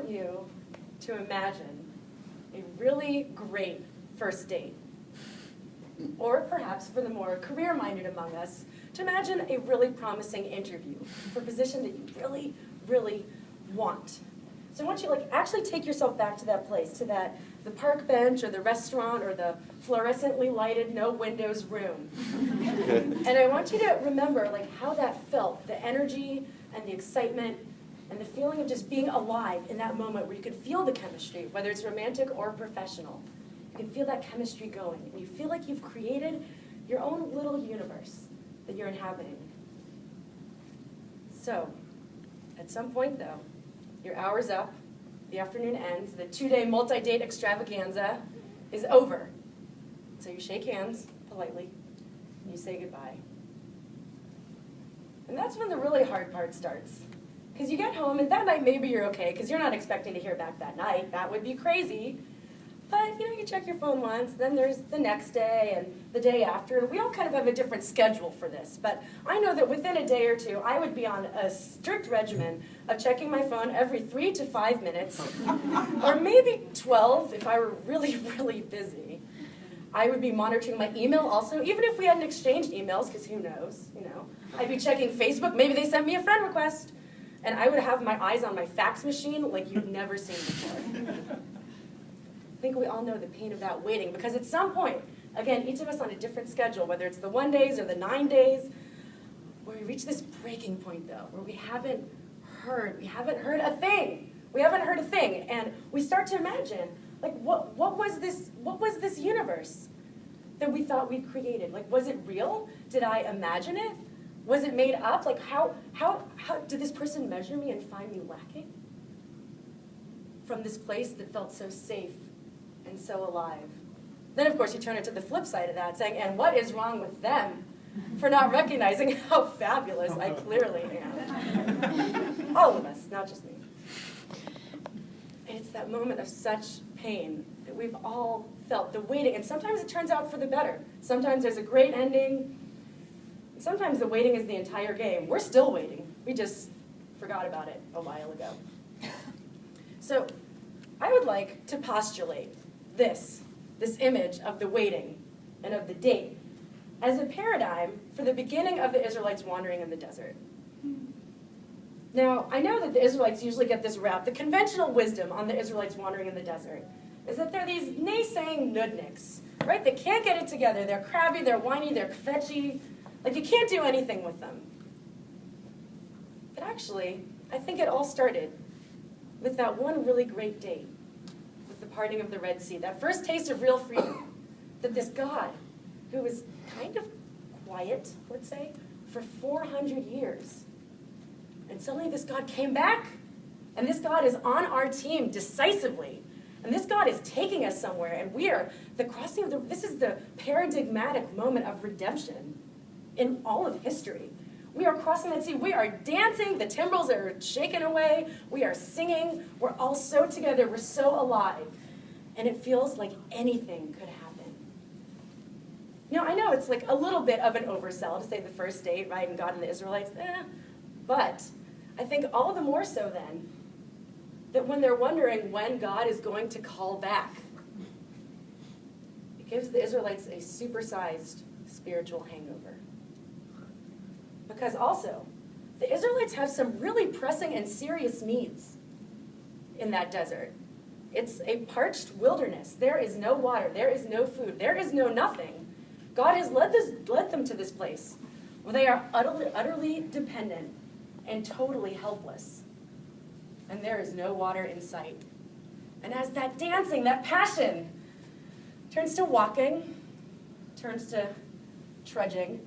want you to imagine a really great first date. Or perhaps for the more career-minded among us, to imagine a really promising interview for a position that you really, really want. So I want you to actually take yourself back to that place, to the park bench or the restaurant or the fluorescently lighted, no windows room. And I want you to remember how that felt, the energy and the excitement and the feeling of just being alive in that moment where you could feel the chemistry, whether it's romantic or professional. You can feel that chemistry going, and you feel like you've created your own little universe that you're inhabiting. So, at some point though, your hour's up, the afternoon ends, the 2-day multi-date extravaganza is over. So you shake hands politely, and you say goodbye. And that's when the really hard part starts. Because you get home, and that night maybe you're okay, because you're not expecting to hear back that night. That would be crazy. But, you check your phone once, then there's the next day and the day after. And we all kind of have a different schedule for this. But I know that within a day or two, I would be on a strict regimen of checking my phone every 3 to 5 minutes, or maybe 12 if I were really, really busy. I would be monitoring my email also, even if we hadn't exchanged emails, because who knows, I'd be checking Facebook. Maybe they sent me a friend request. And I would have my eyes on my fax machine like you've never seen before. I think we all know the pain of that waiting, because at some point, again, each of us on a different schedule, whether it's the 1 days or the 9 days, where we reach this breaking point though, where we haven't heard a thing. We haven't heard a thing, and we start to imagine, what was this universe that we thought we'd created? Was it real? Did I imagine it? Was it made up? How did this person measure me and find me lacking? From this place that felt so safe and so alive. Then, of course, you turn it to the flip side of that, saying, and what is wrong with them for not recognizing how fabulous I clearly am? All of us, not just me. And it's that moment of such pain that we've all felt, the waiting. And sometimes it turns out for the better. Sometimes there's a great ending. Sometimes the waiting is the entire game. We're still waiting. We just forgot about it a while ago. So I would like to postulate this image of the waiting and of the date as a paradigm for the beginning of the Israelites wandering in the desert. Now, I know that the Israelites usually get this rap. The conventional wisdom on the Israelites wandering in the desert is that they're these naysaying nudniks, right? They can't get it together. They're crabby, they're whiny, they're fetchy. You can't do anything with them. But actually, I think it all started with that one really great date, with the parting of the Red Sea, that first taste of real freedom, that this God, who was kind of quiet, let's say, for 400 years, and suddenly this God came back, and this God is on our team decisively, and this God is taking us somewhere, and we are the crossing of this is the paradigmatic moment of redemption in all of history. We are crossing that sea. We are dancing. The timbrels are shaken away. We are singing. We're all so together. We're so alive. And it feels like anything could happen. I know it's a little bit of an oversell to say the first date, right, and God and the Israelites, but I think all the more so then that when they're wondering when God is going to call back, it gives the Israelites a supersized spiritual hangover. Because also, the Israelites have some really pressing and serious needs in that desert. It's a parched wilderness. There is no water. There is no food. There is no nothing. God has led them to this place where they are utterly dependent and totally helpless. And there is no water in sight. And as that dancing, that passion, turns to walking, turns to trudging,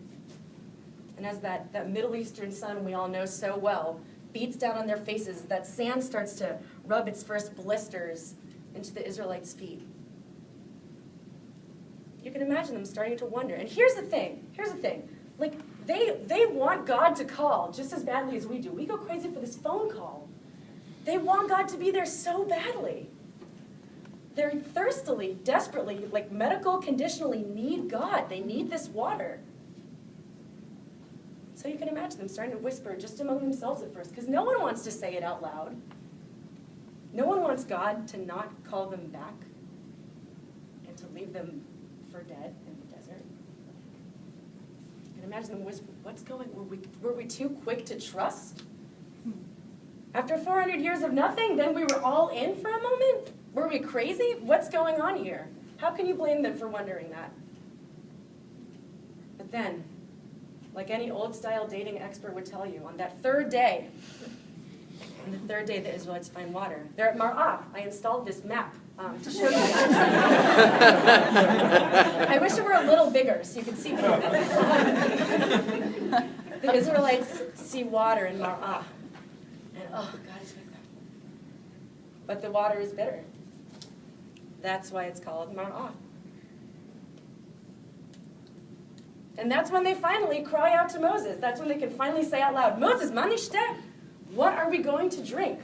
and as that Middle Eastern sun we all know so well beats down on their faces, that sand starts to rub its first blisters into the Israelites' feet. You can imagine them starting to wonder. And here's the thing. They want God to call just as badly as we do. We go crazy for this phone call. They want God to be there so badly. They thirstily, desperately, medical conditionally need God. They need this water. So you can imagine them starting to whisper just among themselves at first, because no one wants to say it out loud. No one wants God to not call them back and to leave them for dead in the desert. And imagine them whisper, what's going on? Were we too quick to trust? After 400 years of nothing, then we were all in for a moment? Were we crazy? What's going on here? How can you blame them for wondering that? But then, like any old-style dating expert would tell you, on that third day, on the third day the Israelites find water. They're at Mar'ah. I installed this map to show you that. I wish it were a little bigger so you could see more. The Israelites see water in Mar'ah. And oh, God is with them. But the water is bitter. That's why it's called Mar'ah. And that's when they finally cry out to Moses. That's when they can finally say out loud, Moses, manishte, what are we going to drink?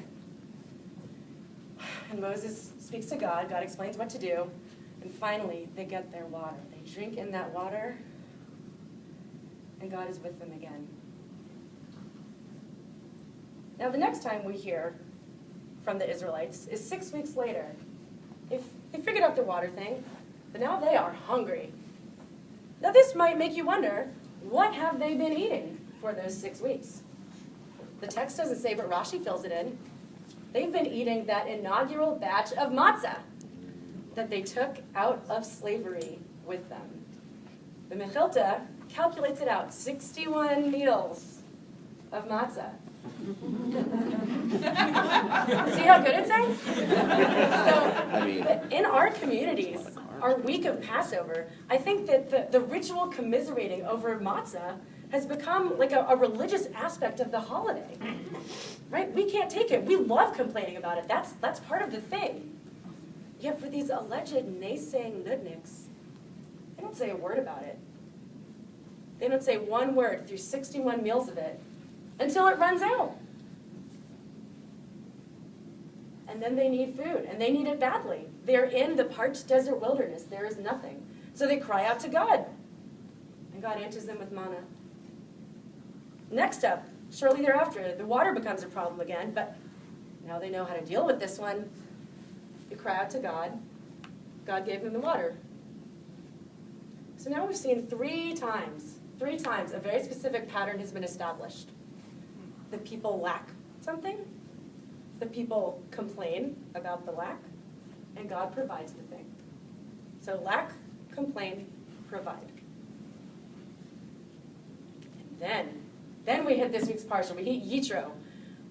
And Moses speaks to God. God explains what to do. And finally, they get their water. They drink in that water, and God is with them again. Now, the next time we hear from the Israelites is 6 weeks later. They figured out the water thing, but now they are hungry. Now, this might make you wonder, what have they been eating for those 6 weeks? The text doesn't say, but Rashi fills it in. They've been eating that inaugural batch of matzah that they took out of slavery with them. The Mechilta calculates it out, 61 meals of matzah. See how good it sounds? So, in our communities, our week of Passover, I think that the ritual commiserating over matzah has become like a religious aspect of the holiday, right? We can't take it. We love complaining about it. That's part of the thing. Yet for these alleged naysaying nudniks, they don't say a word about it. They don't say one word through 61 meals of it until it runs out. And then they need food, and they need it badly. They're in the parched desert wilderness. There is nothing. So they cry out to God, and God answers them with manna. Next up, shortly thereafter, the water becomes a problem again, but now they know how to deal with this one. They cry out to God. God gave them the water. So now we've seen three times, a very specific pattern has been established. The people lack something, the people complain about the lack, and God provides the thing. So lack, complain, provide. And then we hit this week's parsha. We hit Yitro.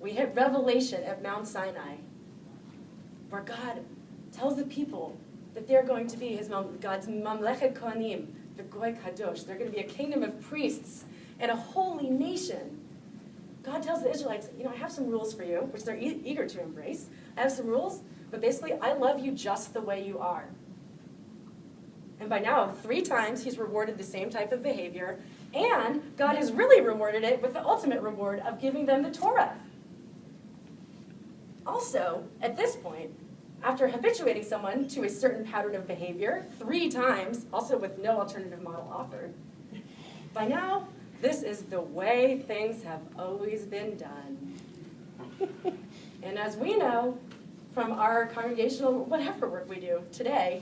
We hit Revelation at Mount Sinai, where God tells the people that they're going to be God's Mamlechet Kohanim, the Goy Kadosh. They're going to be a kingdom of priests and a holy nation. God tells the Israelites, I have some rules for you, which they're eager to embrace. I have some rules, but basically, I love you just the way you are. And by now, 3 times, he's rewarded the same type of behavior, and God has really rewarded it with the ultimate reward of giving them the Torah. Also, at this point, after habituating someone to a certain pattern of behavior 3 times, also with no alternative model offered, by now, this is the way things have always been done. And as we know from our congregational whatever work we do today,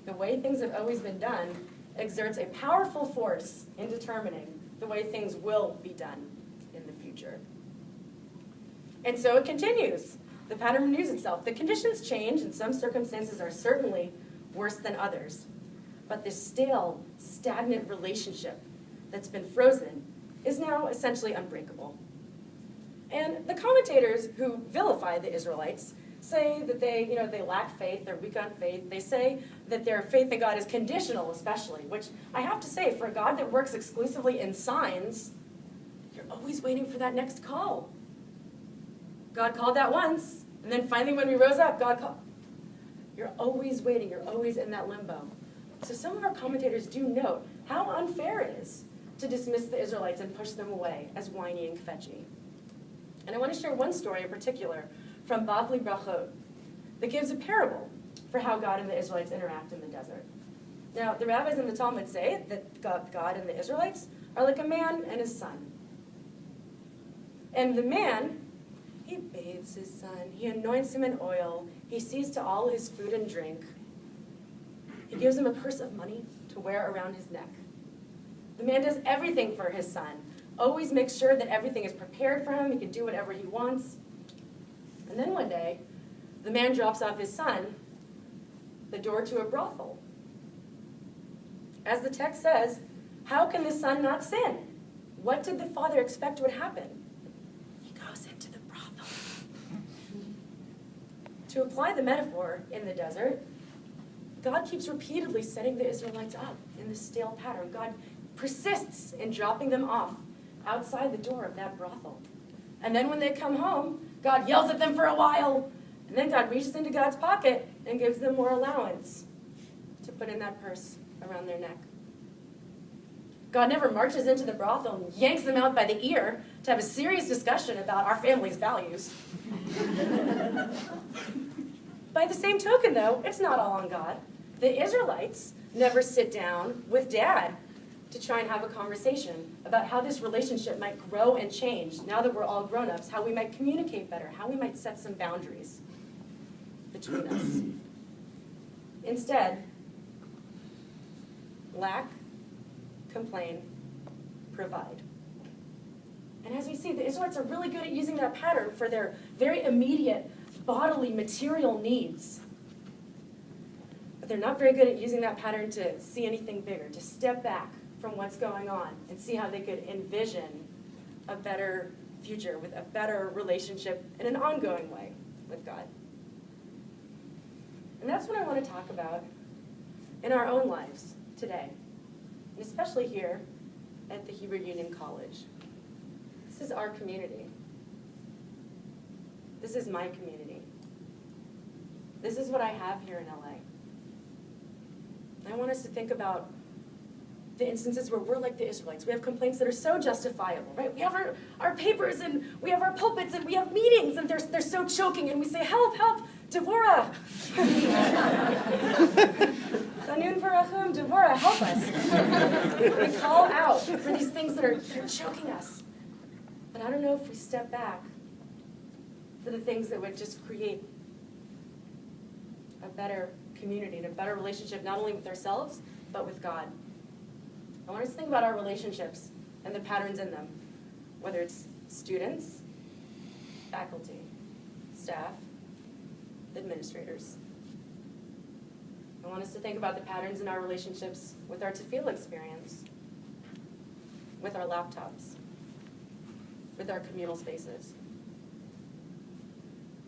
the way things have always been done exerts a powerful force in determining the way things will be done in the future. And so it continues. The pattern renews itself. The conditions change, and some circumstances are certainly worse than others. But this stale, stagnant relationship that's been frozen is now essentially unbreakable. And the commentators who vilify the Israelites say that they lack faith, they're weak on faith. They say that their faith in God is conditional, especially, which I have to say, for a God that works exclusively in signs, you're always waiting for that next call. God called that once, and then finally when we rose up, God called. You're always waiting, you're always in that limbo. So some of our commentators do note how unfair it is to dismiss the Israelites and push them away as whiny and kvetchy. And I want to share one story in particular from Bavli Brachot that gives a parable for how God and the Israelites interact in the desert. Now, the rabbis in the Talmud say that God and the Israelites are like a man and his son. And the man, He bathes his son. He anoints him in oil. He sees to all his food and drink. He gives him a purse of money to wear around his neck. The man does everything for his son, always makes sure that everything is prepared for him. He can do whatever he wants. And then one day, the man drops off his son the door to a brothel. As the text says, how can the son not sin? What did the father expect would happen? He goes into the brothel. To apply the metaphor in the desert, God keeps repeatedly setting the Israelites up in this stale pattern. God persists in dropping them off outside the door of that brothel. And then when they come home, God yells at them for a while, and then God reaches into God's pocket and gives them more allowance to put in that purse around their neck. God never marches into the brothel and yanks them out by the ear to have a serious discussion about our family's values. By the same token, though, it's not all on God. The Israelites never sit down with Dad to try and have a conversation about how this relationship might grow and change now that we're all grown-ups, how we might communicate better, how we might set some boundaries between us. Instead, lack, complain, provide. And as we see, the Israelites are really good at using that pattern for their very immediate bodily material needs. But they're not very good at using that pattern to see anything bigger, to step back from what's going on and see how they could envision a better future with a better relationship in an ongoing way with God. And that's what I want to talk about in our own lives today, and especially here at the Hebrew Union College. This is our community. This is my community. This is what I have here in LA. And I want us to think about the instances where we're like the Israelites. We have complaints that are so justifiable, right? We have our papers and we have our pulpits and we have meetings and they're so choking and we say, help, help, Devorah. Chanun Farachum, Devorah, help us. We call out for these things that are choking us. But I don't know if we step back for the things that would just create a better community and a better relationship, not only with ourselves, but with God. I want us to think about our relationships and the patterns in them, whether it's students, faculty, staff, administrators. I want us to think about the patterns in our relationships with our tefillah experience, with our laptops, with our communal spaces.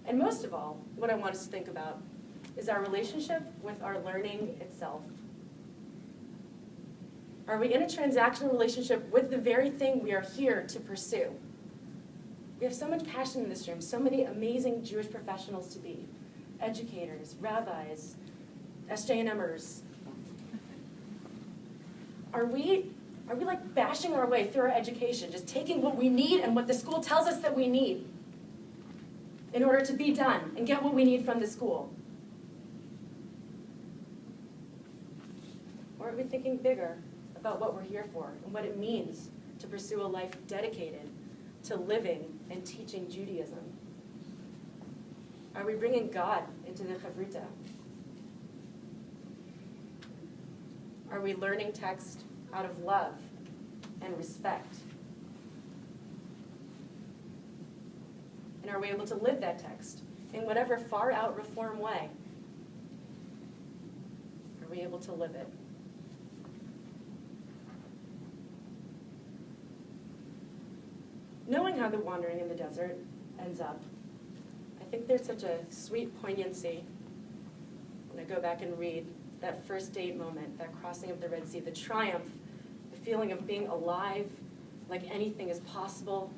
And most of all, what I want us to think about is our relationship with our learning itself. Are we in a transactional relationship with the very thing we are here to pursue? We have so much passion in this room, so many amazing Jewish professionals to be. Educators, rabbis, SJNMers. Are we like bashing our way through our education, just taking what we need and what the school tells us that we need in order to be done and get what we need from the school? Or are we thinking bigger about what we're here for and what it means to pursue a life dedicated to living and teaching Judaism? Are we bringing God into the chavruta? Are we learning text out of love and respect? And are we able to live that text in whatever far-out reform way? Are we able to live it? Knowing how the wandering in the desert ends up, I think there's such a sweet poignancy when I go back and read that first date moment, that crossing of the Red Sea, the triumph, the feeling of being alive, like anything is possible,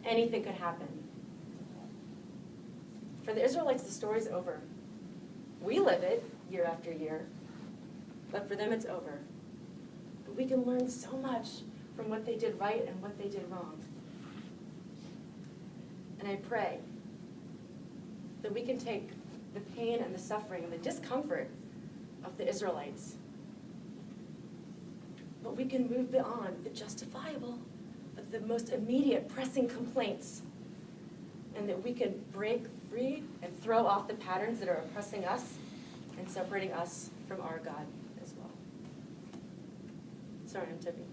anything could happen. For the Israelites, the story's over. We live it year after year, but for them it's over. But we can learn so much from what they did right and what they did wrong. And I pray that we can take the pain and the suffering and the discomfort of the Israelites, but we can move beyond the justifiable, but the most immediate pressing complaints and that we can break free and throw off the patterns that are oppressing us and separating us from our God as well. Sorry, I'm tipping.